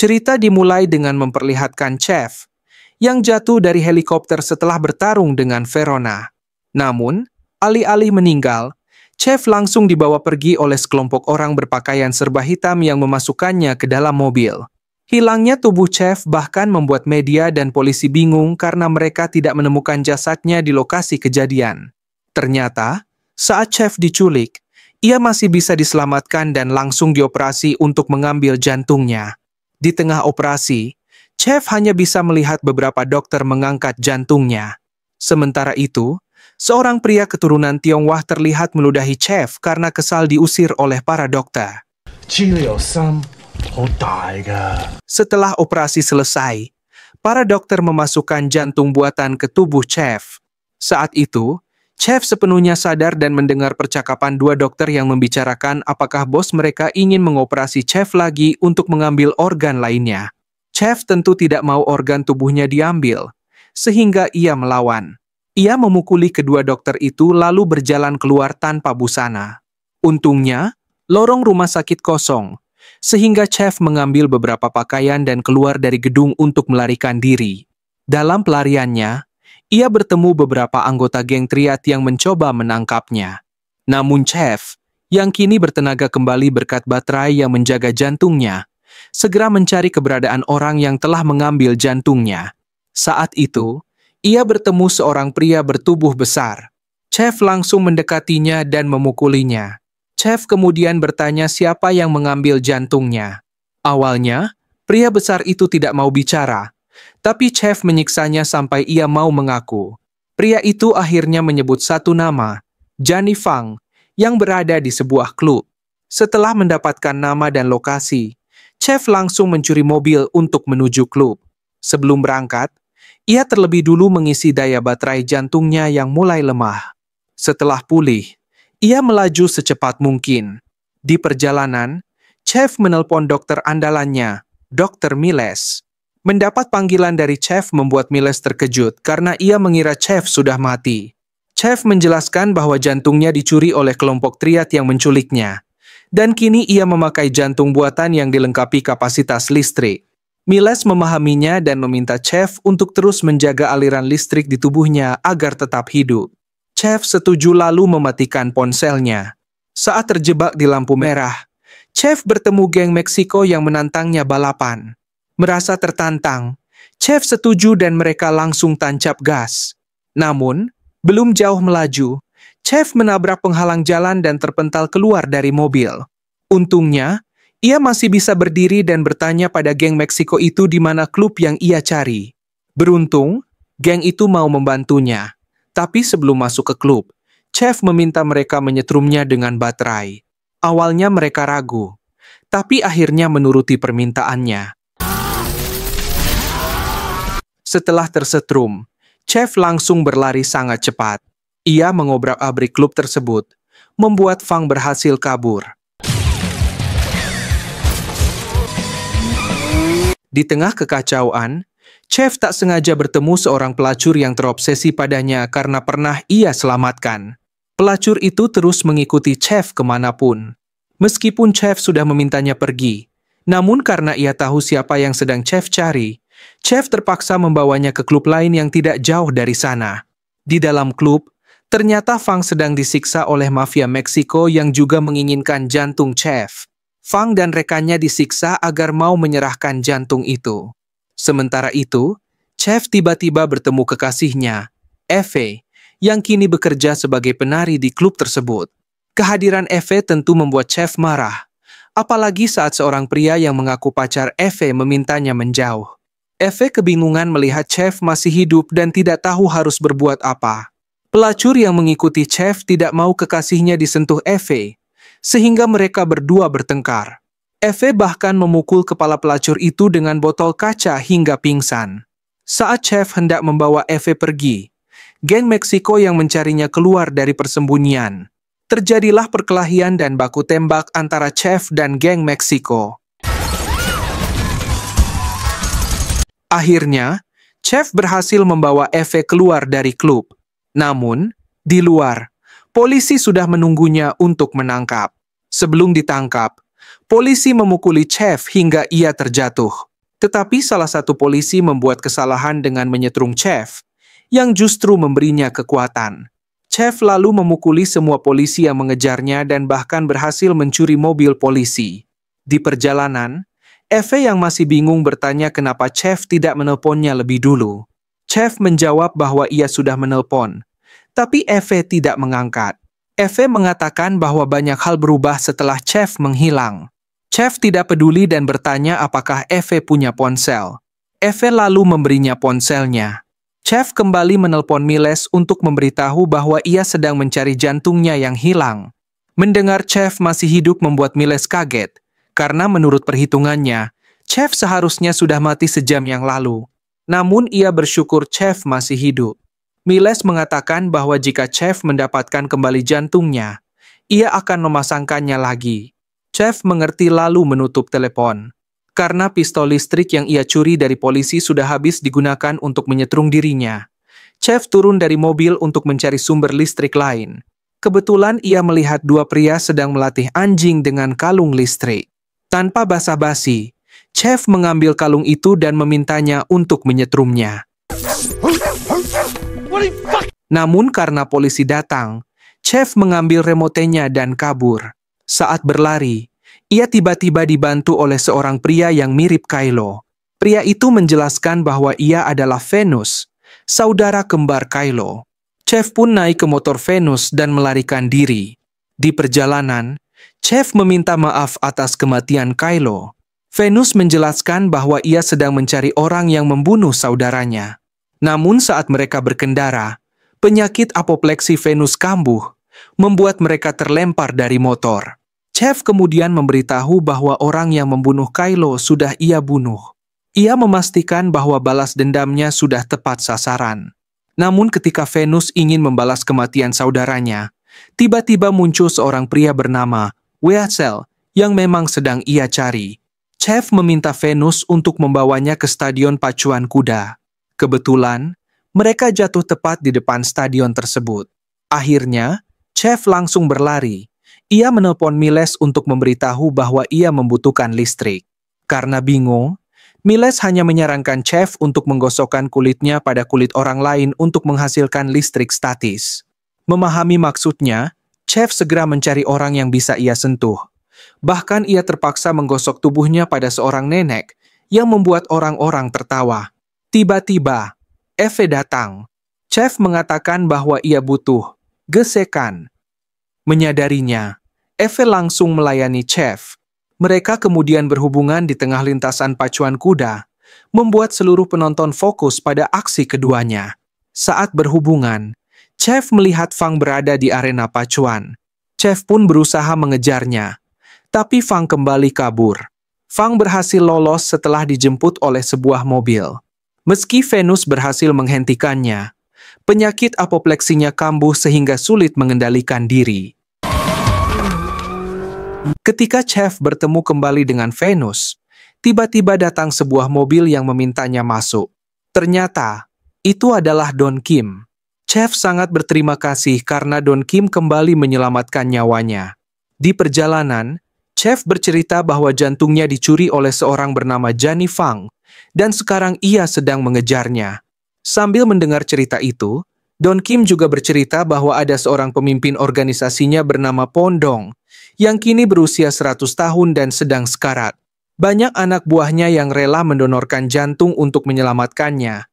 Cerita dimulai dengan memperlihatkan Chef yang jatuh dari helikopter setelah bertarung dengan Verona. Namun, alih-alih meninggal, Chef langsung dibawa pergi oleh sekelompok orang berpakaian serba hitam yang memasukkannya ke dalam mobil. Hilangnya tubuh Chef bahkan membuat media dan polisi bingung karena mereka tidak menemukan jasadnya di lokasi kejadian. Ternyata, saat Chef diculik, ia masih bisa diselamatkan dan langsung dioperasi untuk mengambil jantungnya. Di tengah operasi, Chef hanya bisa melihat beberapa dokter mengangkat jantungnya. Sementara itu, seorang pria keturunan Tionghoa terlihat meludahi Chef karena kesal diusir oleh para dokter. Setelah operasi selesai, para dokter memasukkan jantung buatan ke tubuh Chef. Saat itu, Chef sepenuhnya sadar dan mendengar percakapan dua dokter yang membicarakan apakah bos mereka ingin mengoperasi Chef lagi untuk mengambil organ lainnya. Chef tentu tidak mau organ tubuhnya diambil, sehingga ia melawan. Ia memukuli kedua dokter itu lalu berjalan keluar tanpa busana. Untungnya, lorong rumah sakit kosong, sehingga Chef mengambil beberapa pakaian dan keluar dari gedung untuk melarikan diri. Dalam pelariannya, ia bertemu beberapa anggota geng Triad yang mencoba menangkapnya. Namun Chef, yang kini bertenaga kembali berkat baterai yang menjaga jantungnya, segera mencari keberadaan orang yang telah mengambil jantungnya. Saat itu, ia bertemu seorang pria bertubuh besar. Chef langsung mendekatinya dan memukulinya. Chef kemudian bertanya siapa yang mengambil jantungnya. Awalnya, pria besar itu tidak mau bicara, tapi Chef menyiksanya sampai ia mau mengaku. Pria itu akhirnya menyebut satu nama, Johnny Fang, yang berada di sebuah klub. Setelah mendapatkan nama dan lokasi, Chef langsung mencuri mobil untuk menuju klub. Sebelum berangkat, ia terlebih dulu mengisi daya baterai jantungnya yang mulai lemah. Setelah pulih, ia melaju secepat mungkin. Di perjalanan, Chef menelpon dokter andalannya, Dr. Miles. Mendapat panggilan dari Chef membuat Miles terkejut karena ia mengira Chef sudah mati. Chef menjelaskan bahwa jantungnya dicuri oleh kelompok Triad yang menculiknya. Dan kini ia memakai jantung buatan yang dilengkapi kapasitas listrik. Miles memahaminya dan meminta Chef untuk terus menjaga aliran listrik di tubuhnya agar tetap hidup. Chef setuju lalu mematikan ponselnya. Saat terjebak di lampu merah, Chef bertemu geng Meksiko yang menantangnya balapan. Merasa tertantang, Chef setuju dan mereka langsung tancap gas. Namun, belum jauh melaju, Chef menabrak penghalang jalan dan terpental keluar dari mobil. Untungnya, ia masih bisa berdiri dan bertanya pada geng Meksiko itu di mana klub yang ia cari. Beruntung, geng itu mau membantunya. Tapi sebelum masuk ke klub, Chef meminta mereka menyetrumnya dengan baterai. Awalnya mereka ragu, tapi akhirnya menuruti permintaannya. Setelah tersetrum, Chef langsung berlari sangat cepat. Ia mengobrak-abrik klub tersebut, membuat Fang berhasil kabur. Di tengah kekacauan, Chef tak sengaja bertemu seorang pelacur yang terobsesi padanya karena pernah ia selamatkan. Pelacur itu terus mengikuti Chef kemanapun. Meskipun Chef sudah memintanya pergi, namun karena ia tahu siapa yang sedang Chef cari, Chef terpaksa membawanya ke klub lain yang tidak jauh dari sana. Di dalam klub, ternyata Fang sedang disiksa oleh mafia Meksiko yang juga menginginkan jantung Chef. Fang dan rekannya disiksa agar mau menyerahkan jantung itu. Sementara itu, Chef tiba-tiba bertemu kekasihnya, Eve, yang kini bekerja sebagai penari di klub tersebut. Kehadiran Eve tentu membuat Chef marah, apalagi saat seorang pria yang mengaku pacar Eve memintanya menjauh. Eve kebingungan melihat Chef masih hidup dan tidak tahu harus berbuat apa. Pelacur yang mengikuti Chef tidak mau kekasihnya disentuh Eve, sehingga mereka berdua bertengkar. Eve bahkan memukul kepala pelacur itu dengan botol kaca hingga pingsan. Saat Chef hendak membawa Eve pergi, geng Meksiko yang mencarinya keluar dari persembunyian. Terjadilah perkelahian dan baku tembak antara Chef dan geng Meksiko. Akhirnya, Chef berhasil membawa Eve keluar dari klub. Namun, di luar, polisi sudah menunggunya untuk menangkap. Sebelum ditangkap, polisi memukuli Chef hingga ia terjatuh. Tetapi salah satu polisi membuat kesalahan dengan menyetrung Chef, yang justru memberinya kekuatan. Chef lalu memukuli semua polisi yang mengejarnya dan bahkan berhasil mencuri mobil polisi. Di perjalanan, Eve yang masih bingung bertanya kenapa Chef tidak menelponnya lebih dulu. Chef menjawab bahwa ia sudah menelpon, tapi Eve tidak mengangkat. Eve mengatakan bahwa banyak hal berubah setelah Chef menghilang. Chef tidak peduli dan bertanya apakah Eve punya ponsel. Eve lalu memberinya ponselnya. Chef kembali menelpon Miles untuk memberitahu bahwa ia sedang mencari jantungnya yang hilang. Mendengar Chef masih hidup membuat Miles kaget, karena menurut perhitungannya, Chef seharusnya sudah mati sejam yang lalu. Namun ia bersyukur Chef masih hidup. Miles mengatakan bahwa jika Chef mendapatkan kembali jantungnya, ia akan memasangkannya lagi. Chef mengerti lalu menutup telepon. Karena pistol listrik yang ia curi dari polisi sudah habis digunakan untuk menyetrum dirinya. Chef turun dari mobil untuk mencari sumber listrik lain. Kebetulan ia melihat dua pria sedang melatih anjing dengan kalung listrik. Tanpa basa-basi, Chef mengambil kalung itu dan memintanya untuk menyetrumnya. Namun karena polisi datang, Chef mengambil remotenya dan kabur. Saat berlari, ia tiba-tiba dibantu oleh seorang pria yang mirip Kylo. Pria itu menjelaskan bahwa ia adalah Venus, saudara kembar Kylo. Chef pun naik ke motor Venus dan melarikan diri. Di perjalanan, Chef meminta maaf atas kematian Kylo. Venus menjelaskan bahwa ia sedang mencari orang yang membunuh saudaranya. Namun saat mereka berkendara, penyakit apopleksi Venus kambuh, membuat mereka terlempar dari motor. Chef kemudian memberitahu bahwa orang yang membunuh Kylo sudah ia bunuh. Ia memastikan bahwa balas dendamnya sudah tepat sasaran. Namun ketika Venus ingin membalas kematian saudaranya, tiba-tiba muncul seorang pria bernama Weasel yang memang sedang ia cari. Chef meminta Venus untuk membawanya ke stadion pacuan kuda. Kebetulan, mereka jatuh tepat di depan stadion tersebut. Akhirnya, Chef langsung berlari. Ia menelpon Miles untuk memberitahu bahwa ia membutuhkan listrik. Karena bingung, Miles hanya menyarankan Chef untuk menggosokkan kulitnya pada kulit orang lain untuk menghasilkan listrik statis. Memahami maksudnya, Chef segera mencari orang yang bisa ia sentuh. Bahkan ia terpaksa menggosok tubuhnya pada seorang nenek yang membuat orang-orang tertawa. Tiba-tiba, Eve datang. Chef mengatakan bahwa ia butuh gesekan. Menyadarinya, Eve langsung melayani Chef. Mereka kemudian berhubungan di tengah lintasan pacuan kuda, membuat seluruh penonton fokus pada aksi keduanya. Saat berhubungan, Chef melihat Fang berada di arena pacuan. Chef pun berusaha mengejarnya, tapi Fang kembali kabur. Fang berhasil lolos setelah dijemput oleh sebuah mobil. Meski Venus berhasil menghentikannya, penyakit apopleksinya kambuh sehingga sulit mengendalikan diri. Ketika Chef bertemu kembali dengan Venus, tiba-tiba datang sebuah mobil yang memintanya masuk. Ternyata, itu adalah Don Kim. Chef sangat berterima kasih karena Don Kim kembali menyelamatkan nyawanya. Di perjalanan, Chef bercerita bahwa jantungnya dicuri oleh seorang bernama Jani Fang, dan sekarang ia sedang mengejarnya. Sambil mendengar cerita itu, Don Kim juga bercerita bahwa ada seorang pemimpin organisasinya bernama Pondong, yang kini berusia 100 tahun dan sedang sekarat. Banyak anak buahnya yang rela mendonorkan jantung untuk menyelamatkannya,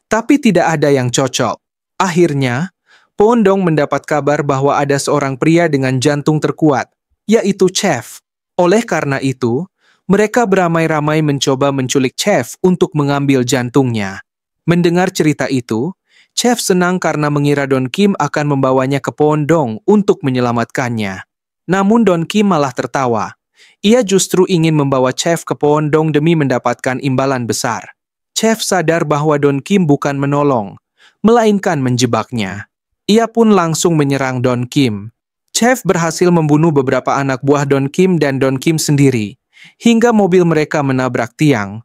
tapi tidak ada yang cocok. Akhirnya, Pondong mendapat kabar bahwa ada seorang pria dengan jantung terkuat, yaitu Chef. Oleh karena itu, mereka beramai-ramai mencoba menculik Chef untuk mengambil jantungnya. Mendengar cerita itu, Chef senang karena mengira Don Kim akan membawanya ke Pondong untuk menyelamatkannya. Namun Don Kim malah tertawa. Ia justru ingin membawa Chef ke Pondong demi mendapatkan imbalan besar. Chef sadar bahwa Don Kim bukan menolong, melainkan menjebaknya. Ia pun langsung menyerang Don Kim. Chef berhasil membunuh beberapa anak buah Don Kim dan Don Kim sendiri, hingga mobil mereka menabrak tiang.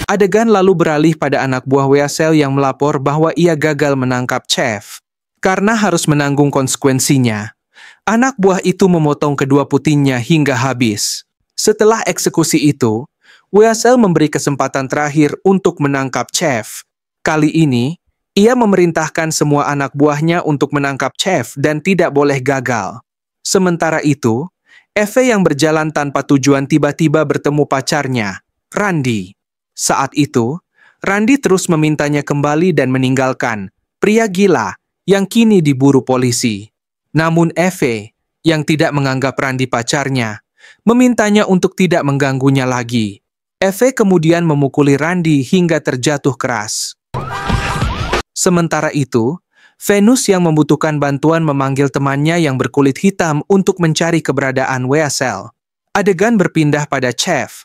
Adegan lalu beralih pada anak buah Weasel yang melapor bahwa ia gagal menangkap Chef. Karena harus menanggung konsekuensinya, anak buah itu memotong kedua putingnya hingga habis. Setelah eksekusi itu, Weasel memberi kesempatan terakhir untuk menangkap Chef. Kali ini, ia memerintahkan semua anak buahnya untuk menangkap Chef dan tidak boleh gagal. Sementara itu, Eve yang berjalan tanpa tujuan tiba-tiba bertemu pacarnya, Randy. Saat itu, Randy terus memintanya kembali dan meninggalkan pria gila yang kini diburu polisi. Namun Eve, yang tidak menganggap Randy pacarnya, memintanya untuk tidak mengganggunya lagi. Eve kemudian memukuli Randy hingga terjatuh keras. Sementara itu, Venus yang membutuhkan bantuan memanggil temannya yang berkulit hitam untuk mencari keberadaan Weasel. Adegan berpindah pada Chef,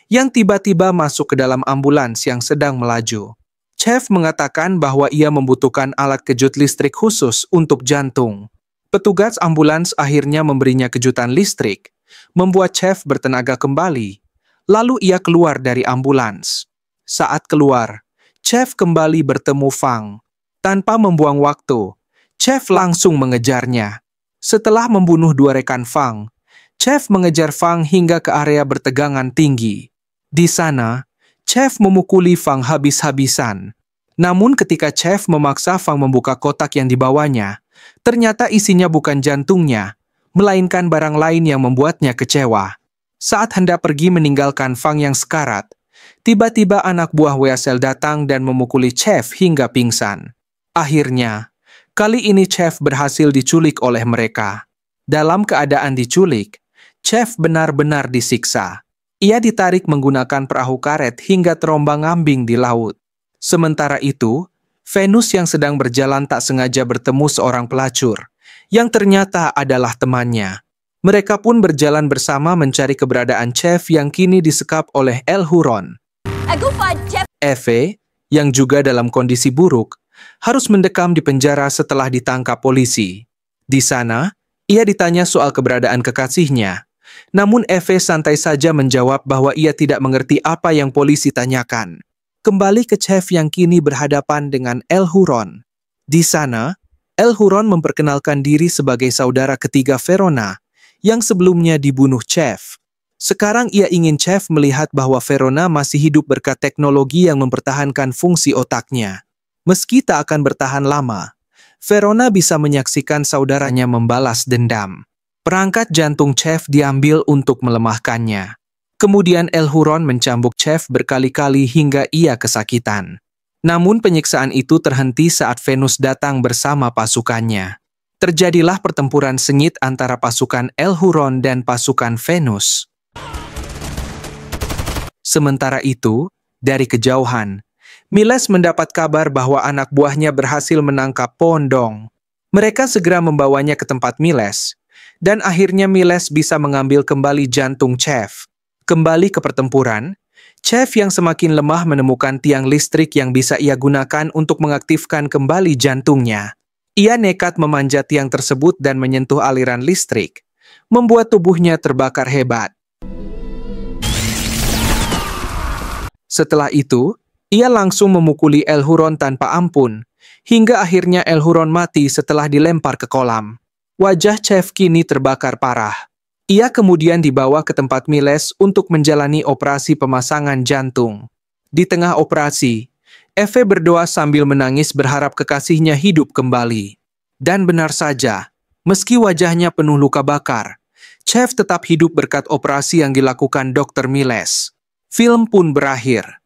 yang tiba-tiba masuk ke dalam ambulans yang sedang melaju. Chef mengatakan bahwa ia membutuhkan alat kejut listrik khusus untuk jantung. Petugas ambulans akhirnya memberinya kejutan listrik, membuat Chef bertenaga kembali. Lalu ia keluar dari ambulans. Saat keluar, Chef kembali bertemu Fang. Tanpa membuang waktu, Chef langsung mengejarnya. Setelah membunuh dua rekan Fang, Chef mengejar Fang hingga ke area bertegangan tinggi. Di sana, Chef memukuli Fang habis-habisan. Namun ketika Chef memaksa Fang membuka kotak yang dibawanya, ternyata isinya bukan jantungnya, melainkan barang lain yang membuatnya kecewa. Saat hendak pergi meninggalkan Fang yang sekarat, tiba-tiba anak buah Weasel datang dan memukuli Chef hingga pingsan. Akhirnya, kali ini Chef berhasil diculik oleh mereka. Dalam keadaan diculik, Chef benar-benar disiksa. Ia ditarik menggunakan perahu karet hingga terombang-ambing di laut. Sementara itu, Venus yang sedang berjalan tak sengaja bertemu seorang pelacur, yang ternyata adalah temannya. Mereka pun berjalan bersama mencari keberadaan Chef yang kini disekap oleh El Huron. Eve, yang juga dalam kondisi buruk, harus mendekam di penjara setelah ditangkap polisi. Di sana, ia ditanya soal keberadaan kekasihnya. Namun Eve santai saja menjawab bahwa ia tidak mengerti apa yang polisi tanyakan. Kembali ke Chef yang kini berhadapan dengan El Huron. Di sana, El Huron memperkenalkan diri sebagai saudara ketiga Verona, yang sebelumnya dibunuh Chef. Sekarang ia ingin Chef melihat bahwa Verona masih hidup berkat teknologi yang mempertahankan fungsi otaknya. Meski tak akan bertahan lama, Verona bisa menyaksikan saudaranya membalas dendam. Perangkat jantung Chef diambil untuk melemahkannya. Kemudian El Huron mencambuk Chef berkali-kali hingga ia kesakitan. Namun penyiksaan itu terhenti saat Venus datang bersama pasukannya. Terjadilah pertempuran sengit antara pasukan El Huron dan pasukan Venus. Sementara itu, dari kejauhan, Miles mendapat kabar bahwa anak buahnya berhasil menangkap Pondong. Mereka segera membawanya ke tempat Miles, dan akhirnya Miles bisa mengambil kembali jantung Chef. Kembali ke pertempuran, Chef yang semakin lemah menemukan tiang listrik yang bisa ia gunakan untuk mengaktifkan kembali jantungnya. Ia nekat memanjat tiang tersebut dan menyentuh aliran listrik, membuat tubuhnya terbakar hebat. Setelah itu, ia langsung memukuli El Huron tanpa ampun, hingga akhirnya El Huron mati setelah dilempar ke kolam. Wajah Chef kini terbakar parah. Ia kemudian dibawa ke tempat Miles untuk menjalani operasi pemasangan jantung. Di tengah operasi, Eve berdoa sambil menangis berharap kekasihnya hidup kembali. Dan benar saja, meski wajahnya penuh luka bakar, Chef tetap hidup berkat operasi yang dilakukan Dr. Miles. Film pun berakhir.